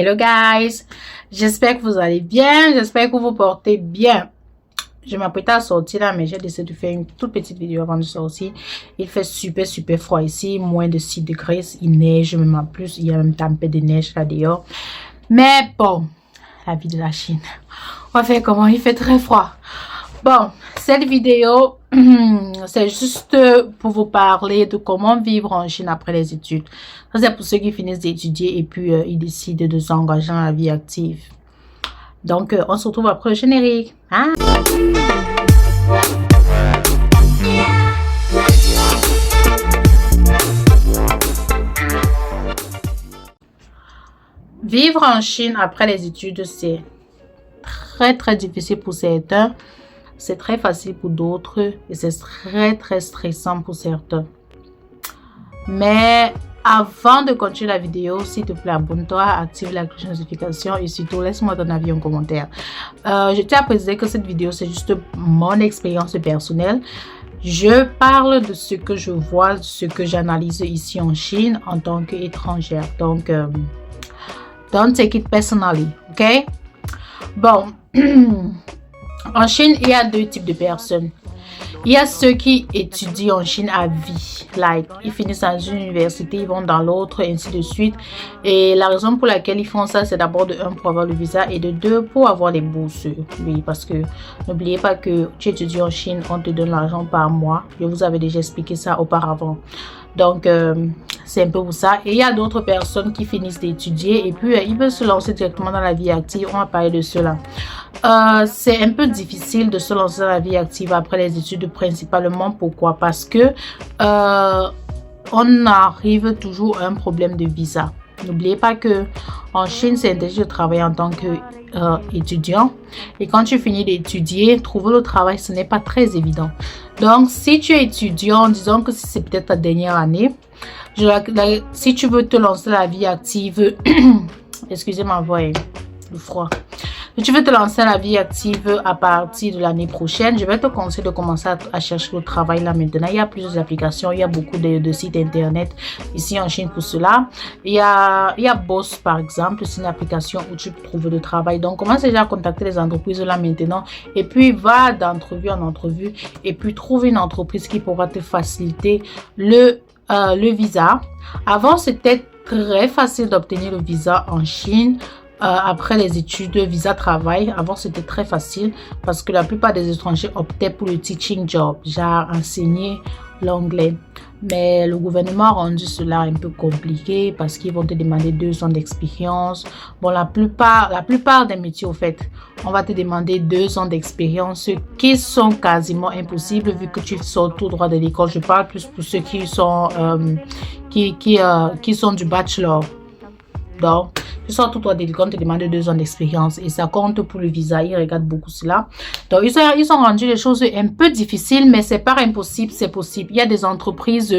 Hello guys, j'espère que vous allez bien, j'espère que vous portez bien. Je m'apprête à sortir là, mais j'ai décidé de faire une toute petite vidéo avant de sortir. Il fait super froid ici, moins de 6 degrés, il neige même en plus, il y a une tempête de neige là dehors. Mais bon, la vie de la Chine, on va faire comment, il fait très froid. Bon, cette vidéo, c'est juste pour vous parler de comment vivre en Chine après les études. Ça, c'est pour ceux qui finissent d'étudier et puis ils décident de s'engager dans la vie active. Donc, on se retrouve après le générique. Hein? Vivre en Chine après les études, c'est très difficile pour certains. C'est très facile pour d'autres et c'est très stressant pour certains. Mais avant de continuer la vidéo, s'il te plaît, abonne-toi, active la cloche de notification et surtout laisse-moi ton avis en commentaire. Je tiens à préciser que cette vidéo c'est juste mon expérience personnelle. Je parle de ce que je vois, de ce que j'analyse ici en Chine en tant qu'étrangère. Donc, don't take it personally, ok? Bon. En Chine, il y a deux types de personnes. Il y a ceux qui étudient en Chine à vie. Like, ils finissent dans une université, ils vont dans l'autre, et ainsi de suite. Et la raison pour laquelle ils font ça, c'est d'abord de 1 pour avoir le visa et de 2 pour avoir les bourses. Oui, parce que n'oubliez pas que tu étudies en Chine, on te donne l'argent par mois. Je vous avais déjà expliqué ça auparavant. Donc, c'est un peu pour ça. Et il y a d'autres personnes qui finissent d'étudier et puis ils veulent se lancer directement dans la vie active. On va parler de cela. C'est un peu difficile de se lancer dans la vie active après les études, principalement. Pourquoi? Parce que on arrive toujours à un problème de visa. N'oubliez pas que en Chine, c'est interdit de travailler en tant qu'étudiant. Et quand tu finis d'étudier, trouver le travail, ce n'est pas très évident. Donc, si tu es étudiant, disons que c'est peut-être ta dernière année, si tu veux te lancer dans la vie active, excusez ma voix, le froid. Si tu veux te lancer dans la vie active à partir de l'année prochaine, je vais te conseiller de commencer à chercher le travail là maintenant. Il y a plusieurs applications, il y a beaucoup de sites internet ici en Chine pour cela. Il y a Boss par exemple, c'est une application où tu peux trouver du travail. Donc commence déjà à contacter les entreprises là maintenant et puis va d'entrevue en entrevue et puis trouve une entreprise qui pourra te faciliter le visa. Avant, c'était très facile d'obtenir le visa en Chine. Après les études, visa travail, avant c'était très facile parce que la plupart des étrangers optaient pour le teaching job, genre enseigner l'anglais. Mais le gouvernement a rendu cela un peu compliqué parce qu'ils vont te demander 2 ans d'expérience. Bon, la plupart des métiers, au fait, on va te demander 2 ans d'expérience, qui sont quasiment impossibles vu que tu sors tout droit de l'école. Je parle plus pour ceux qui sont qui sont du bachelor. Donc, tu sors tout droit de l'école, on te demande 2 ans d'expérience et ça compte pour le visa. Ils regardent beaucoup cela. Donc, ils ont rendu les choses un peu difficiles, mais c'est pas impossible, c'est possible. Il y a des entreprises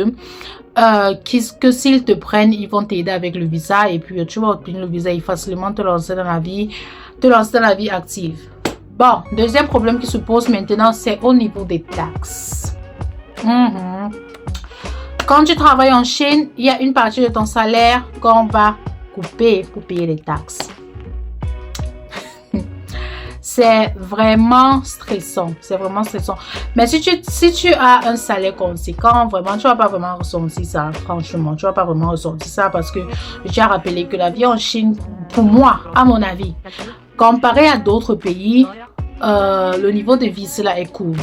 que s'ils te prennent, ils vont t'aider avec le visa et puis tu vas obtenir le visa et facilement te lancer dans la vie active. Bon, deuxième problème qui se pose maintenant, c'est au niveau des taxes. Quand tu travailles en Chine, il y a une partie de ton salaire qu'on va couper pour payer les taxes. C'est vraiment stressant. C'est vraiment stressant. Mais si tu as un salaire conséquent, vraiment, tu vas pas vraiment ressentir ça. Franchement, tu vas pas vraiment ressentir ça parce que je tiens à rappeler que la vie en Chine, pour moi, à mon avis, comparé à d'autres pays, le niveau de vie cela est cool.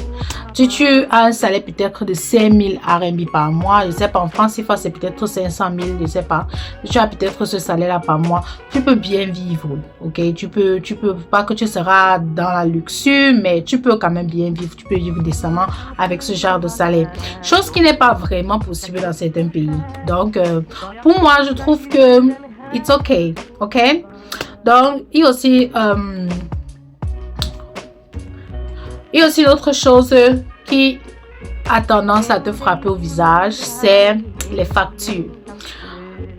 Si tu as un salaire peut-être de 5 000 RMB par mois, je sais pas, en France c'est peut-être 500 000, je sais pas. Si tu as peut-être ce salaire là par mois, tu peux bien vivre, ok? Tu peux pas que tu seras dans la luxure, mais tu peux quand même bien vivre, tu peux vivre décemment avec ce genre de salaire. Chose qui n'est pas vraiment possible dans certains pays. Donc, pour moi, je trouve que it's okay, ok? Donc, il y a aussi l'autre chose qui a tendance à te frapper au visage, c'est les factures.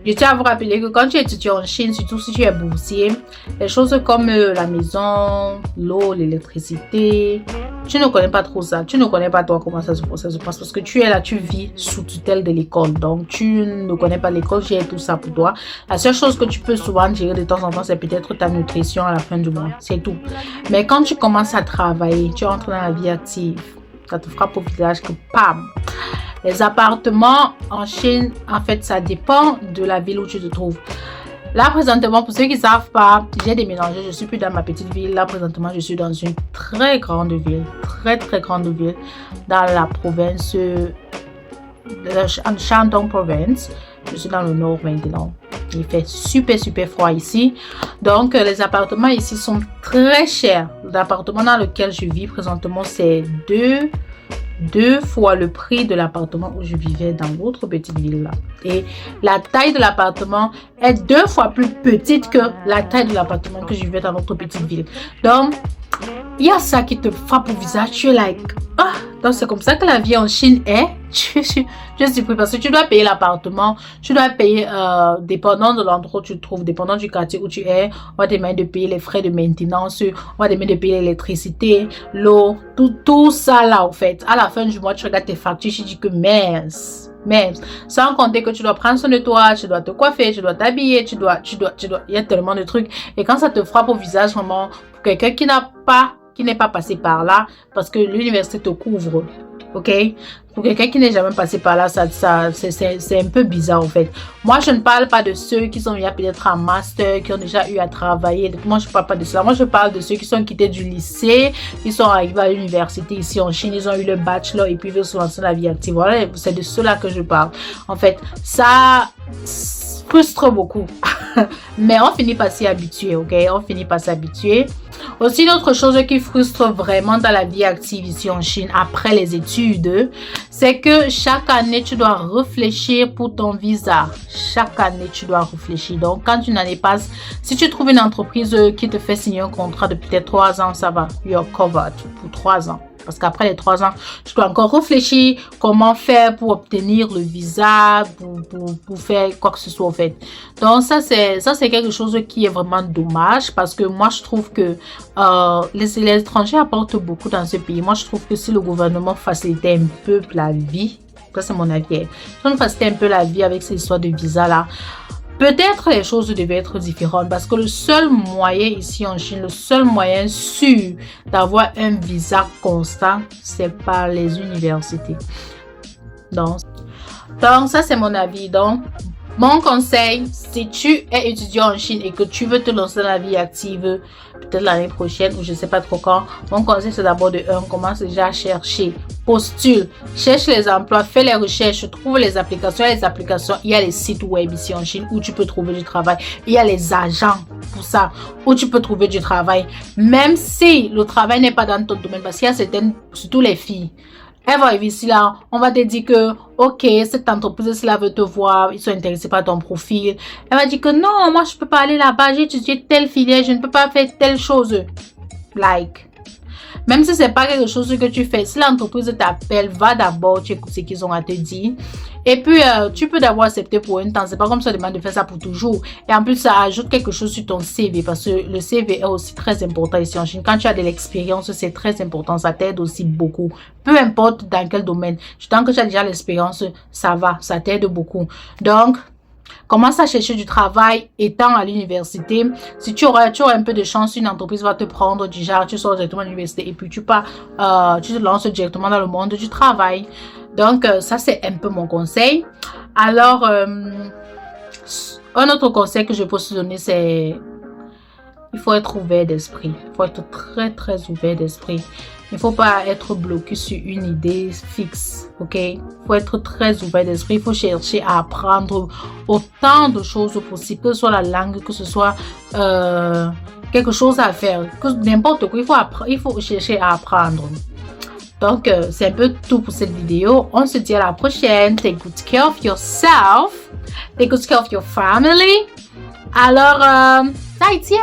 Je tiens à vous rappeler que quand tu étudies en Chine, surtout si tu es boursier, les choses comme la maison, l'eau, l'électricité, tu ne connais pas trop ça. Tu ne connais pas toi comment ça se passe parce que tu es là, tu vis sous tutelle de l'école. Donc, tu ne connais pas l'école, gère tout ça pour toi. La seule chose que tu peux souvent gérer de temps en temps, c'est peut-être ta nutrition à la fin du mois. C'est tout. Mais quand tu commences à travailler, tu entres dans la vie active. Ça te frappe au visage que pam! Les appartements en Chine, en fait, ça dépend de la ville où tu te trouves. Là, présentement, pour ceux qui ne savent pas, j'ai déménagé. Je suis plus dans ma petite ville. Là, présentement, je suis dans une très grande ville. Très grande ville. Dans la province de Shandong Province. Je suis dans le nord maintenant. Il fait super froid ici. Donc, les appartements ici sont très chers. L'appartement dans lequel je vis présentement, c'est deux fois le prix de l'appartement où je vivais dans l'autre petite ville là. Et la taille de l'appartement est 2 fois plus petite que la taille de l'appartement que je vivais dans l'autre petite ville. Donc, il y a ça qui te frappe au visage. Tu es like, ah, donc c'est comme ça que la vie en Chine est. Je suis surpris parce que tu dois payer l'appartement, tu dois payer, dépendant de l'endroit où tu te trouves, dépendant du quartier où tu es, on va te demander de payer les frais de maintenance, on va te demander de payer l'électricité, l'eau, tout ça là, en fait. À la fin du mois, tu regardes tes factures, tu dis que mince. Sans compter que tu dois prendre soin de toi, tu dois te coiffer, tu dois t'habiller, il y a tellement de trucs. Et quand ça te frappe au visage, vraiment, pour quelqu'un qui n'est pas passé par là, parce que l'université te couvre, ok? Pour quelqu'un qui n'est jamais passé par là, c'est un peu bizarre en fait. Moi, je ne parle pas de ceux qui sont venus peut-être en master, qui ont déjà eu à travailler. Moi, je ne parle pas de cela. Moi, je parle de ceux qui sont quittés du lycée, qui sont arrivés à l'université ici en Chine, ils ont eu le bachelor et puis ils veulent se lancer dans la vie active. Voilà, c'est de cela que je parle. En fait, ça frustre beaucoup. Mais on finit par s'y habituer, ok? On finit par s'habituer. Aussi, une autre chose qui frustre vraiment dans la vie active ici en Chine, après les études, c'est que chaque année, tu dois réfléchir pour ton visa. Chaque année, tu dois réfléchir. Donc, quand une année passe, si tu trouves une entreprise qui te fait signer un contrat de peut-être 3 ans, ça va. You're covered pour 3 ans. Parce qu'après les 3 ans, tu dois encore réfléchir comment faire pour obtenir le visa, pour faire quoi que ce soit en fait. Donc ça c'est quelque chose qui est vraiment dommage parce que moi je trouve que les étrangers apportent beaucoup dans ce pays. Moi je trouve que si le gouvernement facilitait un peu la vie, ça c'est mon avis, si on facilitait un peu la vie avec ces histoires de visa là, peut-être les choses devaient être différentes parce que le seul moyen ici en Chine, le seul moyen sûr d'avoir un visa constant, c'est par les universités. Donc ça c'est mon avis. Donc, mon conseil, si tu es étudiant en Chine et que tu veux te lancer dans la vie active, peut-être l'année prochaine ou je ne sais pas trop quand, mon conseil c'est d'abord commence déjà à chercher, postule, cherche les emplois, fais les recherches, trouve les applications. Il y a les sites web ici en Chine où tu peux trouver du travail. Il y a les agents pour ça, où tu peux trouver du travail. Même si le travail n'est pas dans ton domaine, parce qu'il y a certaines, surtout les filles, elles vont arriver ici là, on va te dire que, ok, cette entreprise là veut te voir, ils sont intéressés par ton profil. Elle va dire que non, moi je peux pas aller là-bas, j'ai étudié telle filière, je ne peux pas faire telle chose. Like, même si c'est pas quelque chose que tu fais, si l'entreprise t'appelle, va d'abord, tu écoutes ce qu'ils ont à te dire. Et puis, tu peux d'abord accepter pour un temps. C'est pas comme ça demande de faire ça pour toujours. Et en plus, ça ajoute quelque chose sur ton CV parce que le CV est aussi très important ici en Chine. Quand tu as de l'expérience, c'est très important. Ça t'aide aussi beaucoup. Peu importe dans quel domaine. Tant que tu as déjà l'expérience, ça va. Ça t'aide beaucoup. Donc, commence à chercher du travail étant à l'université. Si tu auras un peu de chance, une entreprise va te prendre du genre, tu sors directement à l'université et puis tu te lances directement dans le monde du travail. Donc, ça, c'est un peu mon conseil. Alors, un autre conseil que je peux te donner, c'est il faut être ouvert d'esprit. Il faut être très ouvert d'esprit. Il ne faut pas être bloqué sur une idée fixe, ok? Il faut être très ouvert d'esprit. Il faut chercher à apprendre autant de choses possibles, que ce soit la langue, que ce soit quelque chose à faire, que n'importe quoi. Il faut chercher à apprendre. Donc, c'est un peu tout pour cette vidéo. On se dit à la prochaine. Take good care of yourself. Take good care of your family. Alors, 再见